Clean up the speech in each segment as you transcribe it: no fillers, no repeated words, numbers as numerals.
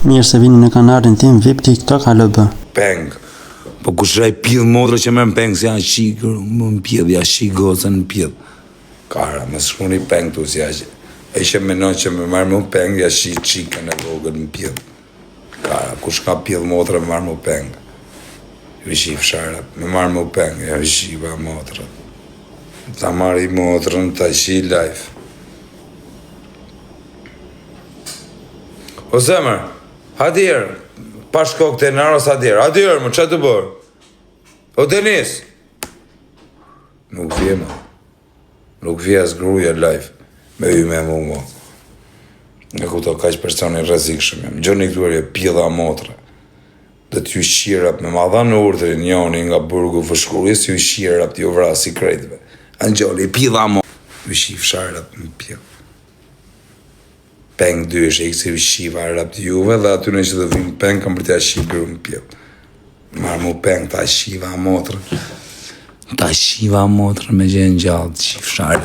Mirë se vini në kanalin tim VIP TikTok HLB. Peng. Po kush ai pidh motra që merr peng si janë shikër, më pidh ja shik gocën pidh. Kara, më shkoni peng tu si aq. Ai që mendon që më marr më peng ja shik çikën e vogël më pidh. Kara, kush ka pidh motra më marr më peng. Ju shih fshara, më marr më peng, ja shiva motra. Ta marri motrën ta shi live. O zemër, hadir, pa shkok të naros hadir, më që të bërë? O Denis? Nuk vje më, nuk vje as gruja live, me ju me mu. Nga ku të kaq personi rrezikshëm jam, gjoni këtuar e pjella motra. Dhe t'ju shqirap me madha në urdhrin njoni nga burgu fëshkuris, ju shqirap t'ju vrasi krejtve. Angjoli, pjella motra, ju shqif sharap më pjell. Peng dysh, e kësi shiva rap të juve dhe aty në që të vim peng kam për t'ja shikru më pjell. Marë mu peng ta shiva motrë. Ta shiva motrë me gjenë gjallë të qif sharë.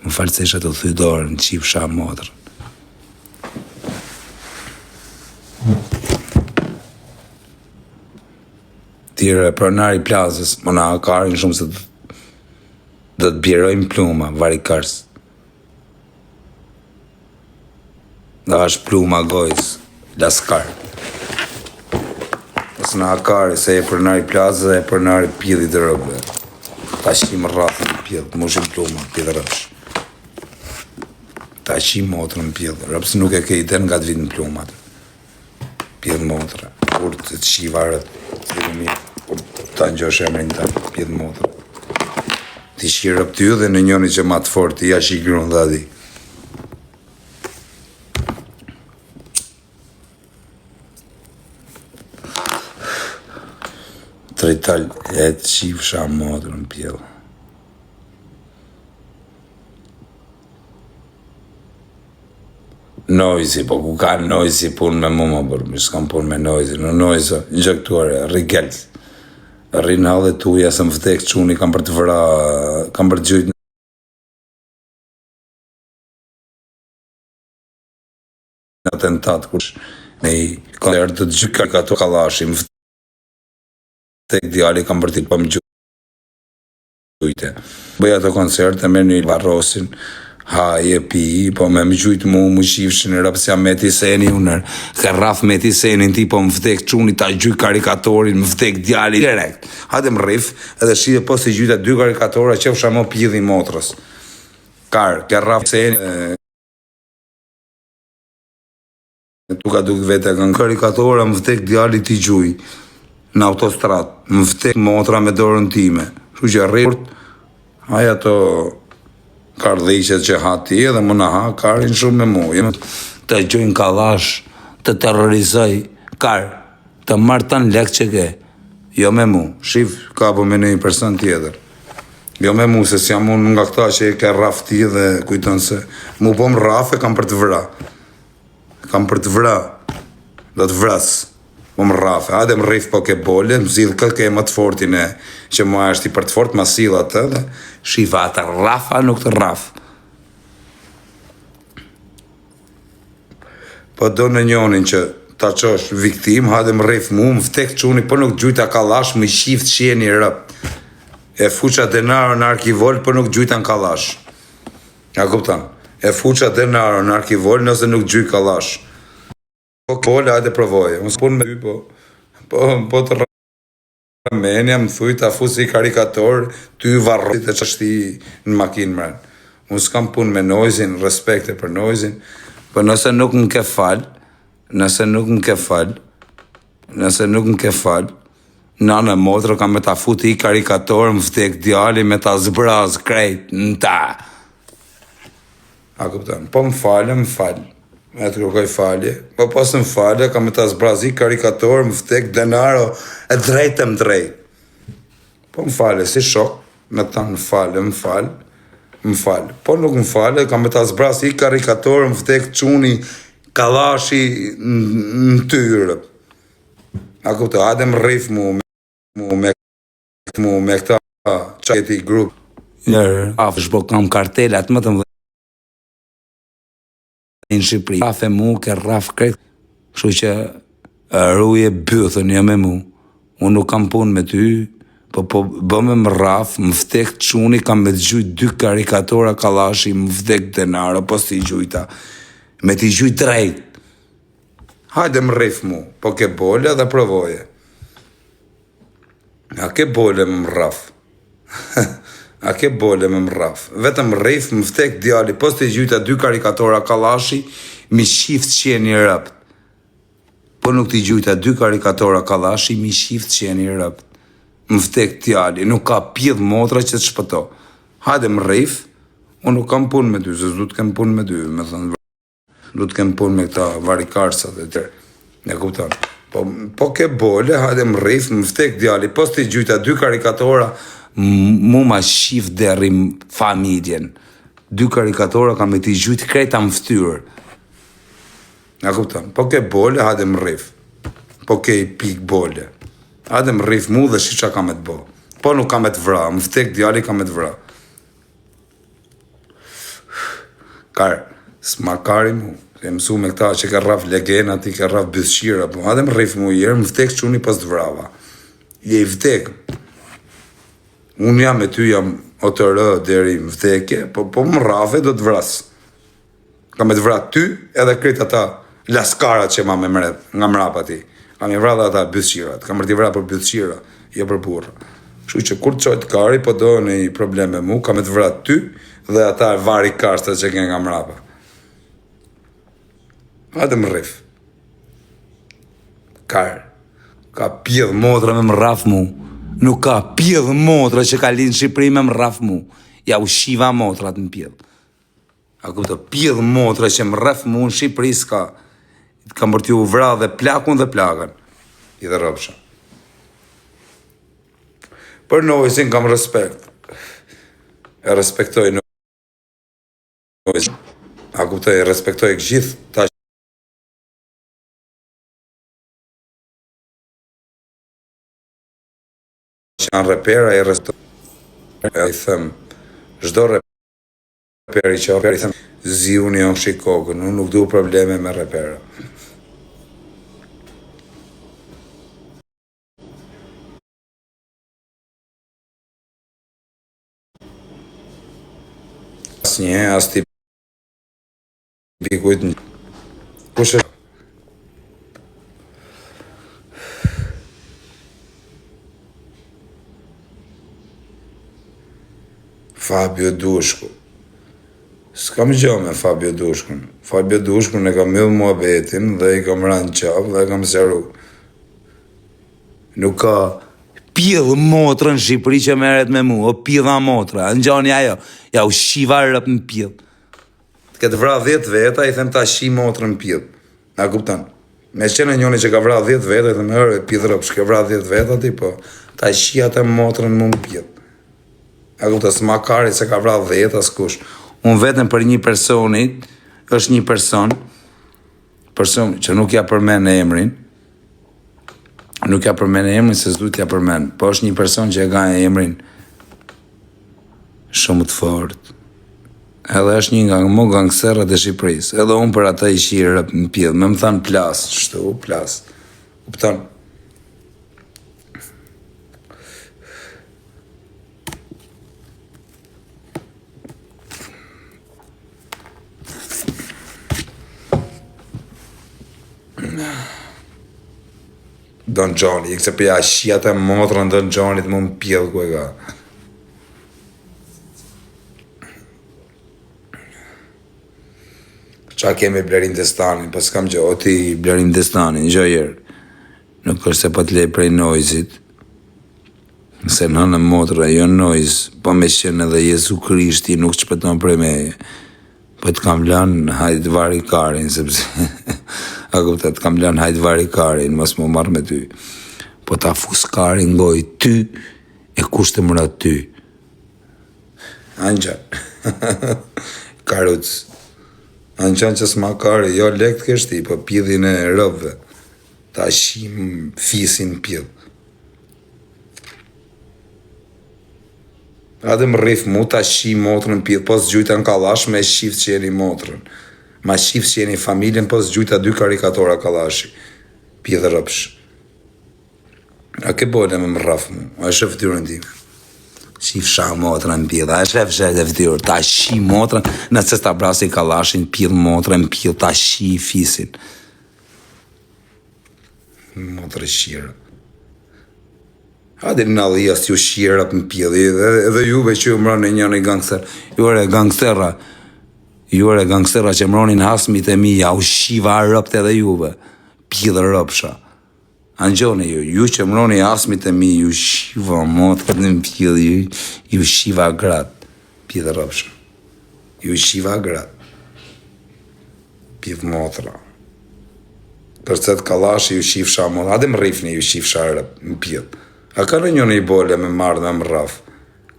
Më falcesha të thydorën të qif sharë motrë. Tire pronari plazës, më na karin shumë se dhe të bjerojmë pluma, varikars. Dhe është pluma gojës, laskar. Nësë në akari, se e përnari plazë dhe e përnari pjidhi të rëbë. Ta shim rrathë në pjidhë, të mushim pluma, pjidhë rëpsh. Ta shim motrë në pjidhë, rëpës nuk e kejten nga të vitë në plumat. Pjidhë motrë, kur të shivarët, të vitë mirë, kur të njosh e mërin të pjidhë motrë. Ti shirë rëpë ty dhe në njoni që ma të fort, ti ja shikërun dhe adi. Trital e të qifësha modrë në pjellë. Noizi, po ku ka noizi pun me mu më bërë, mi s'kam pun me noizi, në noizi, në gjëktuare, rigels. Rinë halë e tuja, se më vdek quni, kam për të vëra, kam për të gjujtë në atentat, kush në i koncert të gjujtë karikato kalashi, më vdek tek djali kam për t'i pëm gjujte. Bëja të koncerte me një varrosin, haje, pi, po me më gjujtë mu, më shifshin e rapësja me t'i seni unër, ka rraf me t'i senin ti, po më vdek quni, ta gjujt karikatorin, më vdek djali, direkt. Hajde më rrif, edhe shide po si gjujta 2 karikatora, që fsha më pjidhi motrës. Ka rraf seni, tu ka duk vete, kanë karikatora, më vdek djali t'i gjuj. Në autostrat, më vdek motra me dorën time. Shu që rrit, aja të kardhishet që ha ti edhe më në ha, karin shumë me mu. Të gjojnë kalash, të terrorizoj, të marrë tanë lek që ke. Jo me mu, shif, ka po me një person tjetër. Jo me mu, se si jam unë nga këta që e ke raf ti dhe kujton se mu po më raf e kam për të vra. Kam për të vra, do të vrasë. Më rrafe, adhe më rrif po ke bolle, më zidhë këtë ke më të fortin e që më është i për të fort, ma sila të dhe shiva ata rrafa nuk të rraf. Po do në njonin që ta qosh viktim, adhe më rrif mu, më vtek quni, po nuk gjujta kalash, më i shift qieni rëp. E fuqa denaro në arkivol, po nuk gjujta në kalash. Ja kuptan, e fuqa denaro në arkivol, nëse nuk gjuj kalash. Po këllë, hajde provoje. Unë s'pun me ty, po të ramenja, më thuj të afu si karikator, ty varrosit e qashti në makinë mërën. Unë s'kam pun me noizin, respekte për noizin, po nëse nuk më ke fal, nana motrë kam me ta fut i karikator, më vdek djali me ta zbraz krejt, në ta. A kuptan, po më falë. Me të kërkoj falje, po posë më falje, ka me ta zbrazi karikator, më vdek denaro, e drejtë më drejtë. Po më falje, si shok, me ta më falje. Po nuk më falje, ka me ta zbrazi karikator, më vdek quni, kalashi në tyre. A kupto, adhe më rrif me këta qajeti grup. Shpo kam kartelat më të më në Shqipëri. Rafe mu, ke raf krejt. Kështu që ruje bythën jo me mu. Unë nuk kam punë me ty, po bëme më raf, më vdek çuni, kam me të gjujt 2 karikatora kallashi, më vdek denaro, po s'ti gjujta. Me t'i gjujt drejt. Hajde më rrif mu, po ke bole dhe provoje. A ke bole më rraf? A ke bole me më rraf? Vetëm rrif, më vdek djali, po s'ti gjujta 2 karikatora kallashi, mi shift qeni rëpt. Po nuk t'i gjujta 2 karikatora kallashi, mi shift qeni rëpt. Më vdek djali, nuk ka pjedh motra që të shpëto. Hajde më rrif, unë nuk kam punë me ty, se s'du t'kem punë me ty, me thënë, du t'kem punë me këta varikarsat e tërë. Ne kupton. Po ke bole, hajde më rrif, më vdek djali, po s'ti gjujta 2 karikatora, mu ma shif deri familjen. 2 karikatora kam me t'i gjujt krejta më ftyrë. Ne kupton. Po ke bole, hajde më rrif. Po ke i pik bole. Hajde më rrif mu dhe shi qa kam e t'bo. Po nuk kam e t'vra, më vdek djali kam e t'vra. S'ma kari mu. E mësu me këta që ka rraf legena, ti ka rraf bësqira, po hajde më rrif mu jërë, më vdek quni pas t'vrava. Je i vdek. Unë jam me ty, jam o të rë deri më vdekje, po më rrafe do t'vras. Kam e t'vrat ty edhe krejt ata laskarat që ma me mret, nga mrapa ti. Kam i vrat ata bësqirat, kam rëti vrat për bësqira, je për burra. Kështu që kur të qojtë kari, po do në i problem me mu, kam e t'vrat ty dhe ata vari karsta që ke nga mrapa. Hajde më rrif. Ka pjedh motra me më rraf mu. Nuk ka pjedh motra që ka linë Shqipëri me më rraf mu. Ja u shiva motrat në pjedh. A kupto, pjedh motra që më rraf mu në Shqipëri s'ka. Kam për t'ju vra dhe plakun dhe plakën. I dhe rëpsha. Për Noisin kam respekt. E respektoj Noisin. A kupto, e respektoj gjithë ta që janë repera e respektoj. E i them, zdo reperi që i them, zi unë jo shikokën, unë nuk du probleme me repera. As një, as ti pikujt në kushe. Fabio Dushku. S'kam gjo me Fabio Dushkun. Fabio Dushkun e kam mjëllë mua betin dhe i kam ranë qapë dhe i kam seru. Nuk ka pjedhë motra në Shqipëri që meret me mu, o pjedha motra, në gjoni ajo, ja u shiva rëp në pjedhë. Këtë vra 10 veta, i them ta shi motra në pjedhë. A kuptan? Me qene njoni që ka vra 10 veta, i them e pjedhë rëp, shke vra 10 veta ti, po ta shi atë motra në mu në pjedhë. A kuptan, s'ma kari se ka vra 10, as kush. Unë vetëm për një personit, është një person që nuk ja përmen e emrin, nuk ja përmen e emrin se s'du t'ja përmen, po është një person që e ka e emrin shumë të fort. Edhe është një nga më gangsterët e Shqipërisë, edhe unë për ata i shirë në pjedhë, me më thanë plas, shtu, plas. Kupton? Don Gjoni, i këse përja shijat e motrën Don Gjonit më më pjedhë ku e ka. Qa kemi Blerin Destanin, pas kam gjë, o ti Blerin Destanin, gjë jerë. Nuk është se po t'lej prej Noisit, se në në motra, jo Nois, po me qenë edhe Jezu Krishti nuk shpëton prej meje. Po t'kam lanë hajtë vari karin, sepse, a kupta, t'kam lanë hajtë vari karin, mos më marrë me ty. Po t'a fus karin ngoj ty, e kush të mëra ty. Anqa, karuc. Anqan që s'ma kari, jo lekt kështi, po pjedhin e rëvve. Ta shim fisin pjedh. Adë më rrif mu ta shi motrën pjedh, po s'gjujta në kalash me shif qeri motrën. Ma shifë që jeni familjen, po s'gjujta 2 karikatora kallashi. Pjedhë rëpsh. A ke bojle me më rrafë mu, a shë ftyrën time. Shif sha motra në pjedhë, a shë ftyrë, ta shi motra, nëse sta brasi kallashin, pjedhë motra në pjedhë, ta shi fisin. Motra shira. Hadi në alija s'ju shirat në pjedhë, edhe juve që ju mërën e njën e gangster. Juare gangstera që mronin hasmit e mi, ja u shiva rëpt edhe juve, pjedhë rëpsha. Angjoni ju që mroni hasmit e mi, ju shiva motrat në pjedhë, ju shiva gratë, pjedhë rëpsha. Ju shiva gratë, pjedhë motra. Përcet kallashi ju shifsha motra, adem rifni ju shifsha rëp në pjedhë. A ka në njën i bole me marrë dhe më rraf,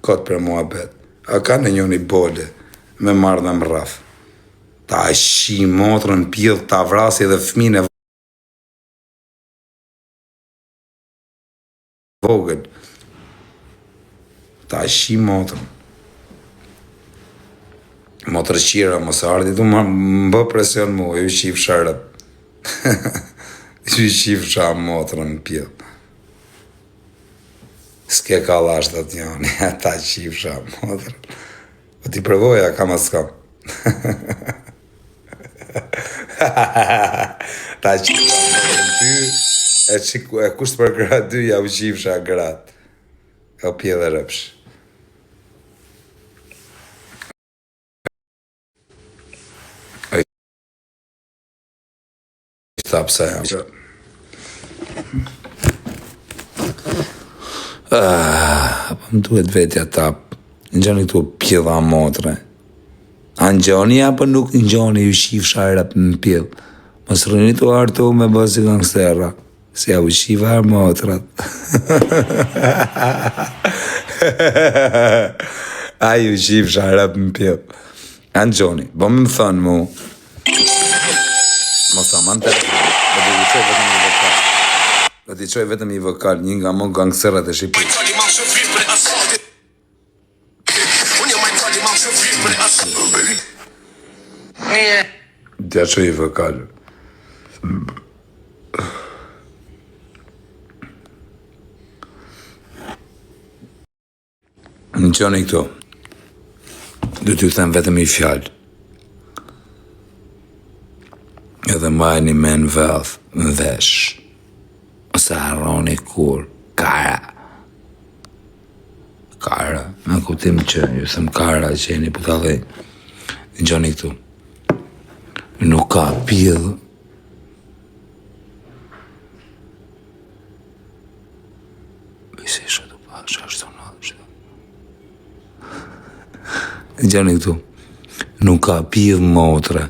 kotë për mua bet. A ka në njën i bole me marrë dhe më rraf. Ta shi motrën pjedhë, ta vrasi dhe fmine vogël. Ta shi motrën. Motrë qira, mos ardi, du më bë presion mu, ju shif shërët. Ju shif sha motrën pjedhë. S'ke kallash të t'joni, ta shif sha motrën. Po ti përvoja, kam as kam. Ta shif sha motrën ty, e kusht për gratë dy, ja u shif sha gratë. Ka pjedhë rëpsh. Stop saying. Më duhet vetja tap. Në gjoni këtu pjedha motre. A në gjoni apo nuk në gjoni ju shif sharap në pjedh. Mos rëni të artu me bësi gangstera. Se ja u shiva motrat. A ju shif sharap në pjedh. A në gjoni, bo më thënë mu. Mos ta man telefon. Do t'i qoj vetëm i vokal, një nga mo gangsterat e Shqipërisë. T'ja qoj i vokal. Në qoni këto, do t'ju them vetëm i fjallë. Edhe majni me në vëth, në vesh. Ose harroni kur, kara. Kara, në kuptim që ju thëm kara që jeni për të dhej. Në gjoni këtu. Nuk ka pjedhë. Bisi shë të pasha, është të në. Në gjoni këtu. Nuk ka pjedhë motre.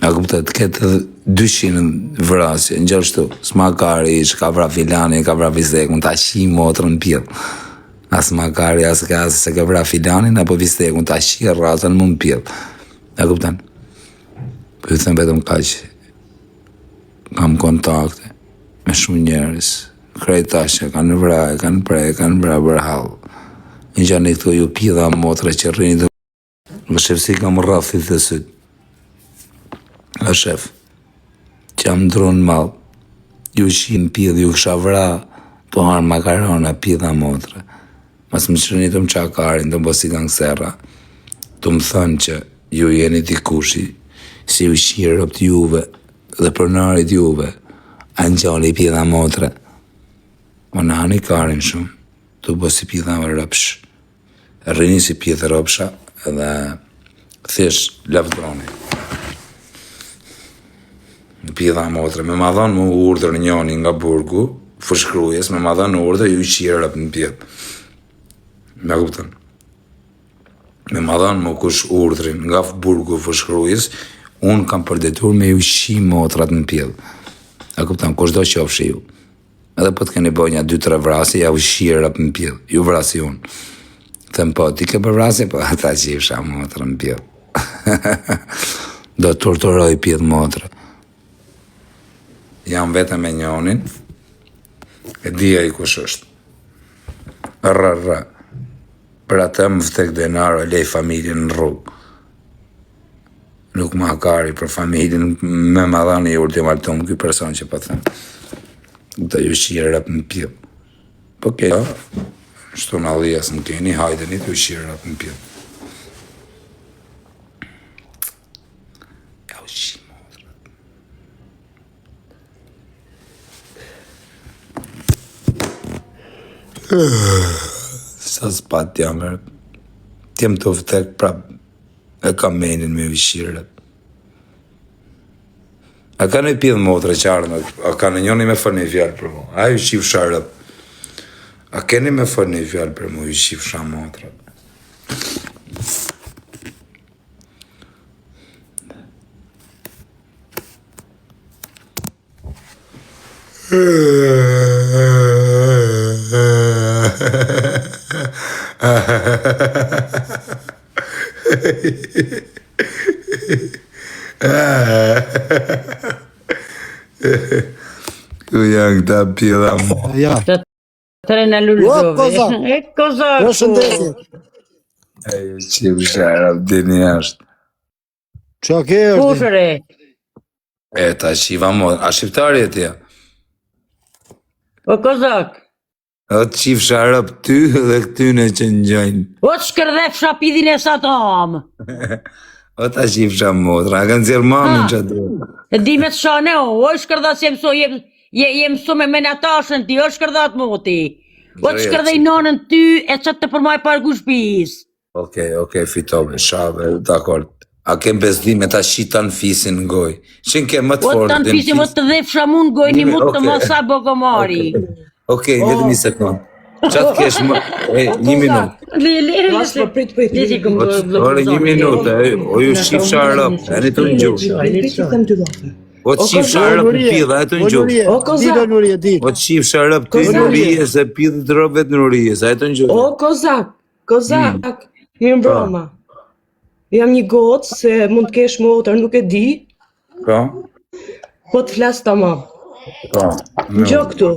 A kuptet, këtë 200 vrasje, në gjështu, s'makari ish, ka vra filani, ka vra vistekun, ta shi motrën pjedh. As makari, as kasë, se ka vra filanin, apo vistekun, ta shi rratën më në pjedh. A kupten? Për ju thëmë vetëm ka që kam kontakte me shumë njerës, krejtashe, kanë vra, kanë prej, kanë vra bërhal. Në gjani këtu ju pjedha motre që rrini të... Më shefësi kam rrathit dhe sytë. A shef, që jam ndronë malë, ju shimë pjedhë, ju kësha vra, të harë makarona, pjedha motre. Mas më qërëni të më qakarin, të më bosi gangstera, të më thënë që ju jeni t'i kushi, si ju shirë rëpt juve dhe përnarit juve, a në gjali pjedha motre. Më në hani karin shumë, të bosi pjedha më rëpsh. Rrini si pjedha rëpsha edhe thish lavdroni. Pjedha motre, me ma dhanë mu urdhër njoni nga burgu, fërshkrujes, me ma dhanë urdhër ju qirëp në pjedhë. Me kuptën. Me ma dhanë mu kush urdhërin nga burgu fërshkrujes, unë kam përdetur me ju shi motrat në pjedhë. A kuptën, kush do qofshi ju. Edhe po të keni boj një 2-3 vrasi, ja u qirëp në pjedhë. Ju vrasi unë. Thëmë po, ti ke për vrasi, po ata qifsha motrë në pjedhë. Do të torturoj pjedhë motrë. Jam vetëm me njonin, e dhja i kush është. Rrë. Për atë më vëtek denaro e lej familjen në rrugë. Nuk ma kari për familjen, me ma dhani i ultimatum këj person që po them. Da ju shirë rap në pjell. Po ke, shtu në alijas në keni, hajdeni të ju shirë rap në pjell. Ja u shi, sa s'pat jam, t'jem të vëtek prap, e kam menin me vishirët. A ka në pjedhë motre qarën, a ka në njoni me fërë një fjallë për mu, a ju shif sharët. A keni me fërë një fjallë për mu, ju shif sha motre. Ku janë këta pjela mo? Ja. Tëre në lullëzove. E kozaku. Përshëndetje. E ju qim shara, dini ashtë. Qa ke është? Kushëre. E ta shiva mo, a shqiptari e tja? O kozak. O të qif shara për ty dhe këtyne që në gjojnë. O të shkërdhef shapidhin e sa të amë. O ta qif shara motra, a kanë zirë mamin që atë. E di me të shane o shkërdhat se mëso, je mëso me menatashën ti, o shkërdhat moti. O të shkërdhej nonën ty e që të përmaj pargu shpis. Okej, fitove, shave, dakord. A kem bezdime ta shitan fisin në goj. Qenë ke më të O fortë të në fisin, o të dhef shamun goj një mut të masa bogomari. Okej, vetëm një sekund. Qatë kesh më... E, një minut. Ore, një minut, o ju shif sharëp, e një të në gjuhë. O të shif sharëp në pidha, e të në gjuhë. O të shif sharëp të në rije, se pidhë të rëvet në rije, e të në gjuhë. O, kozak, mirë mbroma. Jam një gocë se mund të kesh motër, nuk e di, Po? po të flas tamam. Po. Gjo këtu.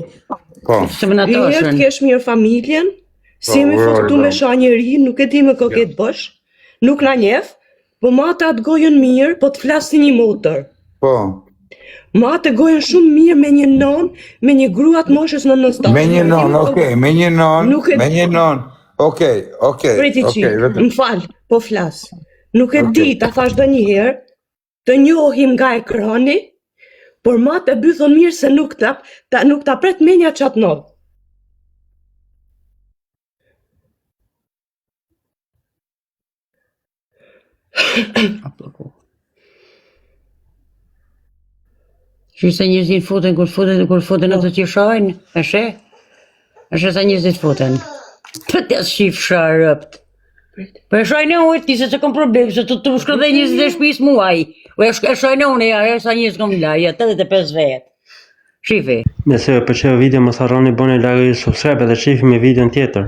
Po. Se I herë të menatashën. kesh mirë familjen, si me fortu me sha njeri, nuk e di me ko ketë bësh, nuk na njef, po ma të atë gojën mirë, po të flas si një motër. Po. Ma të gojën shumë mirë me një non, me një gruat moshës në nëstat. Me një non, okej, me një non, Nuk e- me një non. Okej, Priti qikë, vetëm. më falë, po flas. Nuk e di, ta thash do një herë, të njohim nga ekrani, por ma të bython mirë se nuk ta pret menja qatë nodë. Që se njëzit futen, kur futen ato që shajnë, e she? E she se njëzit futen. Për të shif sharëpt. Për e shajnë e ujtë, ti se që kom problem, se të shkërdhej njëzit e shpis muaj. E shajnë e unë, e sa njëzit kom laj, 85 vetë. Shifi. Nëse ju pëlqeu video mos harroni bëni like, subscribe dhe shifi me videon tjetër.